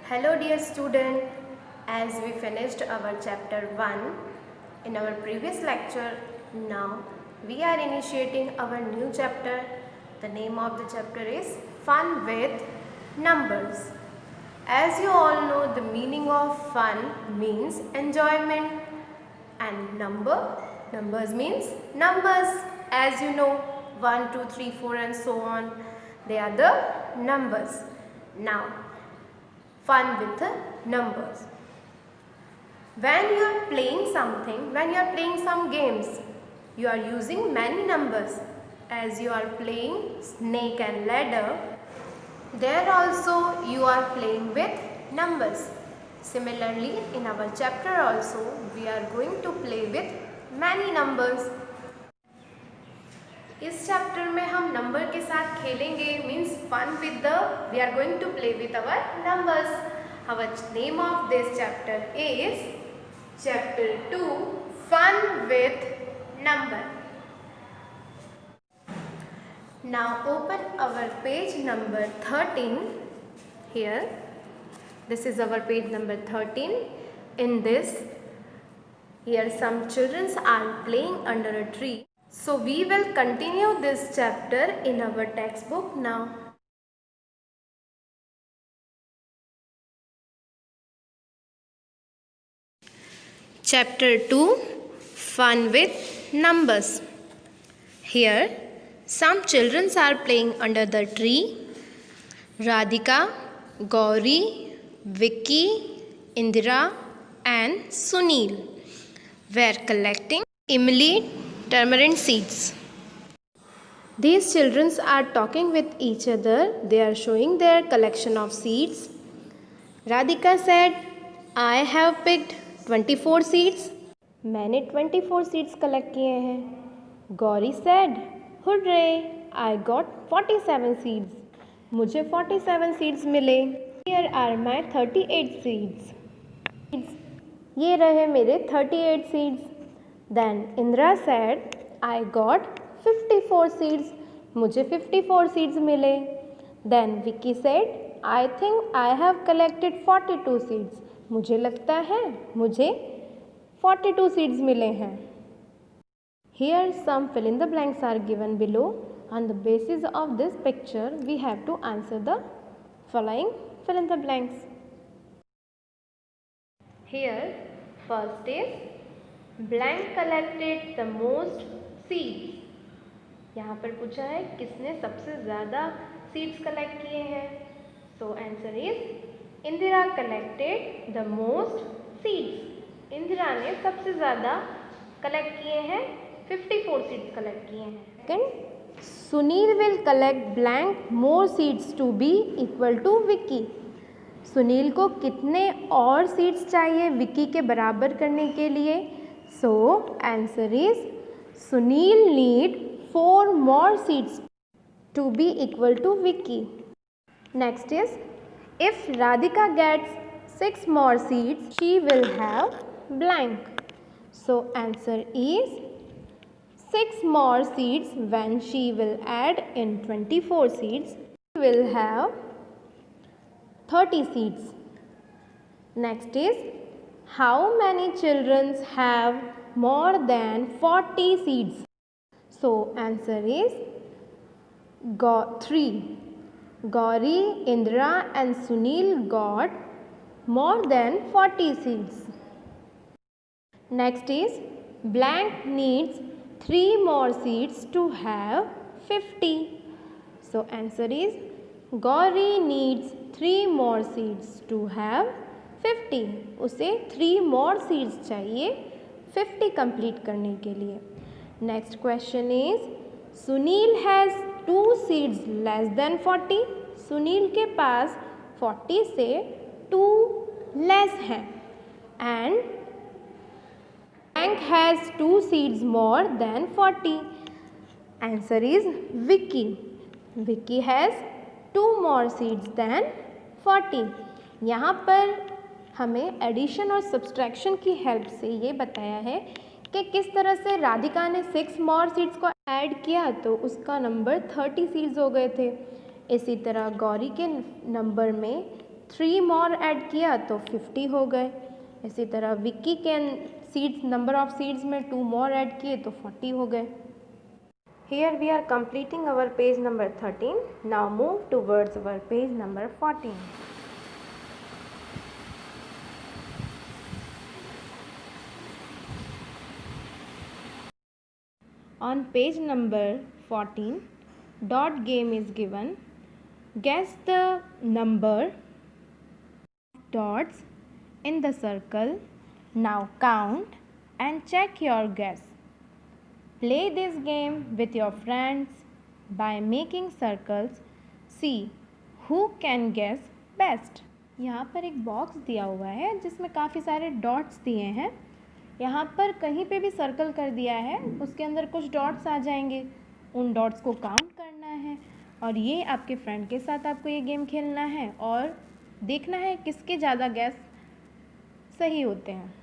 Hello dear student, as we finished our chapter 1 in our previous lecture, now we are initiating our new chapter. The name of the chapter is Fun with Numbers. As you all know, the meaning of fun means enjoyment and numbers means numbers. As you know, 1, 2, 3, 4 and so on, they are the numbers. Now, fun with the numbers. When you are playing something, when you are playing some games, you are using many numbers. As you are playing snake and ladder, there also you are playing with numbers. Similarly, in our chapter also, we are going to play with many numbers. इस chapter में हम number के साथ खेलेंगे means fun with the we are going to play with our numbers. Our name of this chapter is chapter 2 Fun with Number. Now open our page number 13 here. This is our page number 13. In this, here some children are playing under a tree. So we will continue this chapter in our textbook now. Chapter 2 Fun with Numbers. Here some children are playing under the tree. Radhika, Gauri, Vicky, Indira and Sunil were collecting Imli tamarind seeds. These children are talking with each other. They are showing their collection of seeds. Radhika said, I have picked 24 seeds. मैंने 24 seeds collect किए हैं. Gauri said, Hooray! I got 47 seeds. मुझे 47 seeds मिले. Here are my 38 seeds. ये रहे मेरे 38 seeds. Then Indra said, I got 54 seeds. मुझे 54 seeds मिले. Then Vicky said, I think I have collected 42 seeds. मुझे लगता है मुझे 42 seeds मिले हैं. Here some fill in the blanks are given below. On the basis of this picture, we have to answer the following fill in the blanks. Here, first is blank collected the most seeds. यहाँ पर पूछा है किसने सबसे ज़्यादा seeds collect किए हैं. So answer is Indira collected the most seeds. Indira ने सबसे ज़्यादा collect किए हैं 54 seeds collect किए हैं. Second, Sunil will collect blank more seeds to be equal to Vicky. Sunil को कितने और सीड्स चाहिए विकी के बराबर करने के लिए. So answer is Sunil need 4 more seeds to be equal to Vicky. Next is if Radhika gets 6 more seeds, she will have blank. So answer is 6 more seeds when she will add in 24 seeds, she will have 30 seeds. Next is how many children have more than 40 seeds? So answer is 3. Gauri, Indra and Sunil got more than 40 seeds. Next is blank needs 3 more seeds to have 50. So answer is Gauri needs 3 more seeds to have 50. उसे 3 more seeds चाहिए 50 complete करने के लिए. Next question is Sunil has 2 seeds less than 40. Sunil के पास 40 से 2 less हैं. And blank has 2 seeds more than 40. Answer is Vicky. Vicky has 2 more seeds than 40. यहाँ पर हमें एडिशन और सब्सट्रैक्शन की हेल्प से ये बताया है कि किस तरह से राधिका ने 6 more seeds को ऐड किया तो उसका नंबर 30 seeds हो गए थे. इसी तरह गौरी के नंबर में 3 मोर ऐड किया तो 50 हो गए। इसी तरह विक्की के सीड्स, नंबर ऑफ सीड्स में 2 मोर ऐड किए तो 40 हो गए। Here we are completing our page number 13. Now move towards our page number 14. On page number 14, dot game is given. Guess the number of dots in the circle. Now count and check your guess. Play this game with your friends by making circles. See who can guess best. यहाँ पर एक box दिया हुआ है जिसमें काफ़ी सारे dots दिए हैं। यहाँ पर कहीं पे भी सर्कल कर दिया है, उसके अंदर कुछ डॉट्स आ जाएंगे, उन डॉट्स को काउंट करना है और ये आपके फ्रेंड के साथ आपको ये गेम खेलना है और देखना है किसके ज़्यादा गैस सही होते हैं।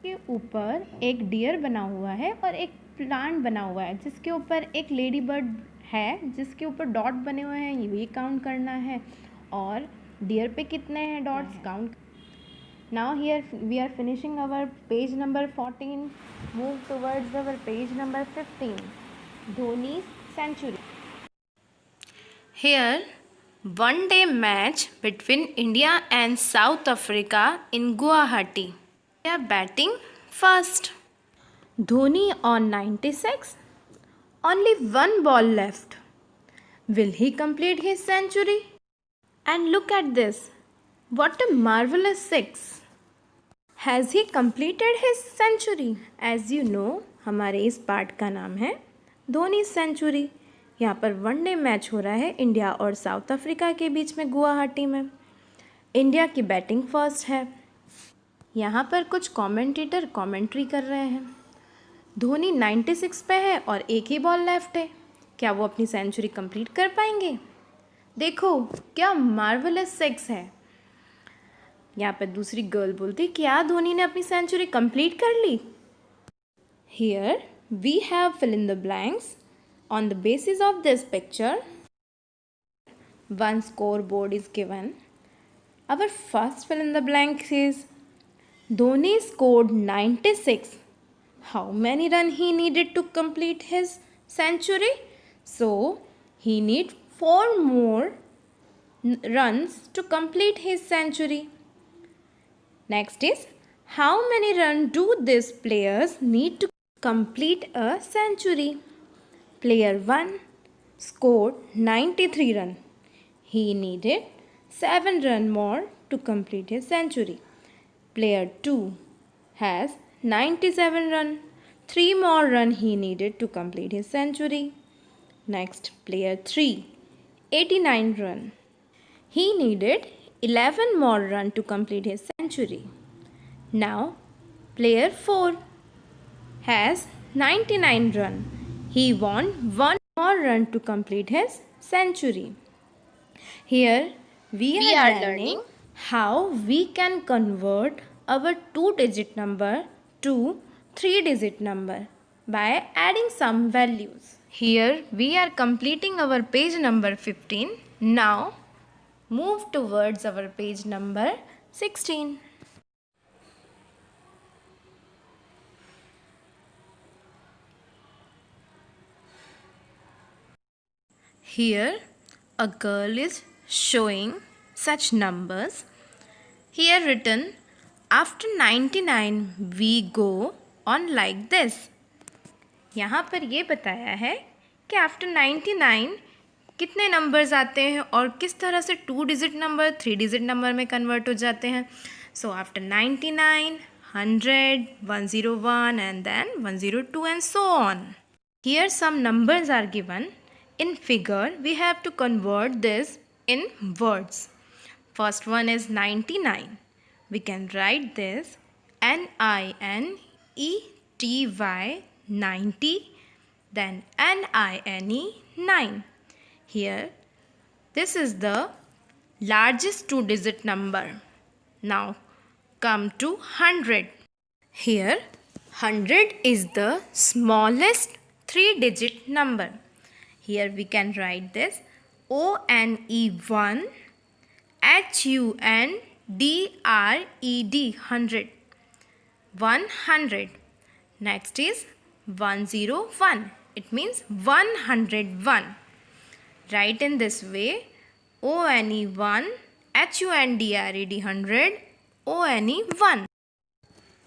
के ऊपर एक डियर बना हुआ है और एक प्लांट बना हुआ है जिसके ऊपर एक लेडी बर्ड है जिसके ऊपर डॉट बने हुए हैं, ये काउंट करना है और डियर पे कितने हैं dots count. Now here we are finishing our page number 14. Move towards our page number 15. Dhoni century. Here, one day match between India and South Africa in Guwahati. They are batting first. Dhoni on 96. Only one ball left. Will he complete his century? And look at this. What a marvelous six. Has he completed his century? As you know, हमारे इस part का नाम है Dhoni century. यहाँ पर one day match हो रहा है इंडिया और साउथ अफ्रीका के बीच में गुवाहाटी में। इंडिया की बैटिंग फर्स्ट है। यहाँ पर कुछ कमेंटेटर कमेंट्री कर रहे हैं। धोनी 96 पे है और एक ही बॉल लेफ्ट है, क्या वो अपनी सेंचुरी कंप्लीट कर पाएंगे? देखो क्या मार्वलस सिक्स है। यहाँ पर दूसरी गर्ल बोलती क्या धोनी ने अपनी सेंचुरी कंप्लीट कर ली? Here we have fill in the blanks. On the basis of this picture, one scoreboard is given. Our first fill in the blank is Dhoni scored 96. How many runs he needed to complete his century? So he needs 4 more runs to complete his century. Next is how many runs do these players need to complete a century? Player 1 scored 93 runs. He needed 7 runs more to complete his century. Player 2 has 97 runs. 3 more runs he needed to complete his century. Next, player 3, 89 runs. He needed 11 more runs to complete his century. Now, player 4 has 99 runs. He won 1 more run to complete his century. Here we are learning how we can convert our 2-digit number to 3-digit number by adding some values. Here we are completing our page number 15. Now move towards our page number 16. Here a girl is showing such numbers. Here written after 99 we go on like this. यहाँ पर ये बताया है कि after 99 कितने numbers आते हैं और किस तरह से 2 डिजिट नंबर 3 डिजिट नंबर में कन्वर्ट हो जाते हैं. So after 99, 100, 101 and then 102 and so on. Here some numbers are given. In figure, we have to convert this in words. First one is 99. We can write this NINETY 90, then NINE 9. Here, this is the largest 2-digit number. Now, come to 100. Here, 100 is the smallest 3-digit number. Here we can write this ONE 1 HUNDRED, 100. 100. Next is 101. It means 101. Write in this way: ONE1, HUNDRED 100, ONE1.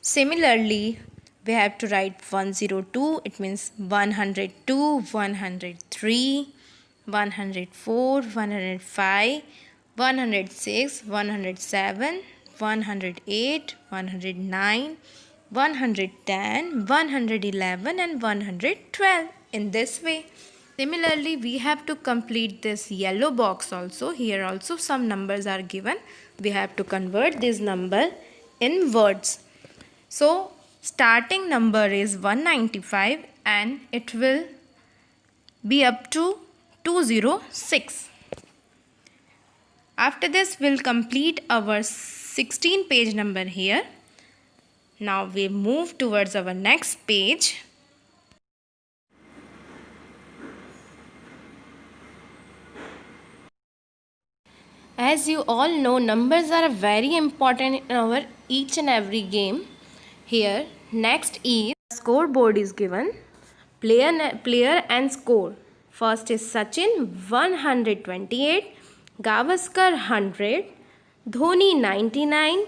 Similarly, we have to write 102. It means 102, 103, 104, 105, 106, 107, 108, 109, 110, 111 and 112 in this way. Similarly, we have to complete this yellow box also. Here also some numbers are given. We have to convert this number in words. So, starting number is 195 and it will be up to 206. After this, we'll complete our 16 page number here. Now we move towards our next page. As you all know, numbers are very important in our each and every game. Here, next is scoreboard is given. Player and score. First is Sachin 128, Gavaskar 100, Dhoni 99,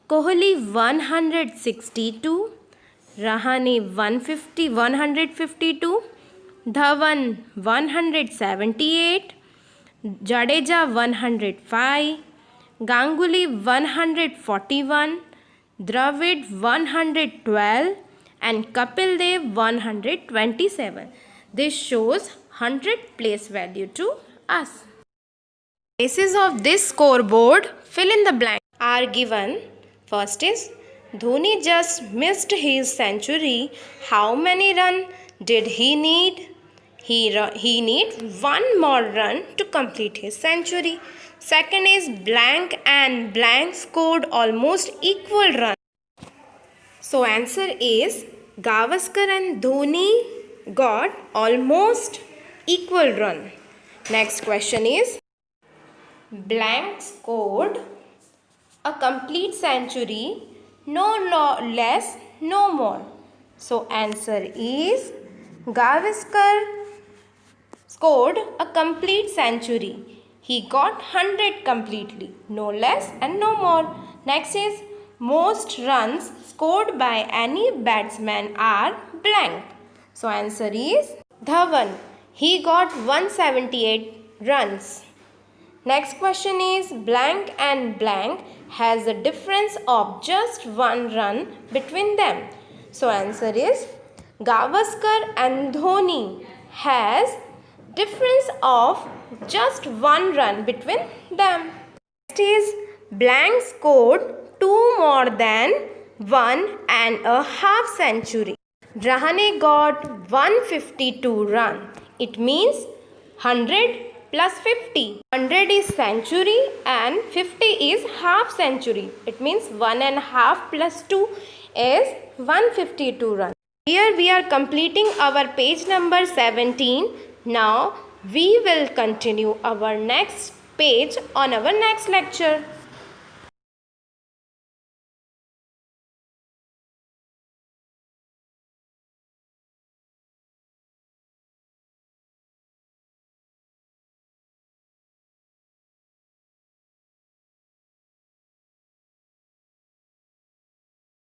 Kohli 162, Rahane 152, Dhawan 178, Jadeja 105, Ganguly 141, Dravid 112 and Kapil Dev 127. This shows 100 place value to us. Places of this scoreboard, fill in the blank, are given. First is Dhoni just missed his century. How many runs did he need? He need one more run to complete his century. Second is blank and blank scored almost equal runs. So answer is Gavaskar and Dhoni got almost equal run. Next question is blank scored a complete century, no less, no more. So answer is Gavaskar scored a complete century. He got 100 completely, no less and no more. Next is most runs scored by any batsman are blank. So answer is Dhawan. He got 178 runs. Next question is blank and blank has a difference of just one run between them. So answer is Gavaskar and Dhoni has difference of just one run between them. Next is blank scored 2 more than 1.5 century. Rahane got 152 run. It means 100 plus 50. 100 is century and 50 is half century. It means 1.5 plus 2 is 152 run. Here we are completing our page number 17. Now we will continue our next page on our next lecture.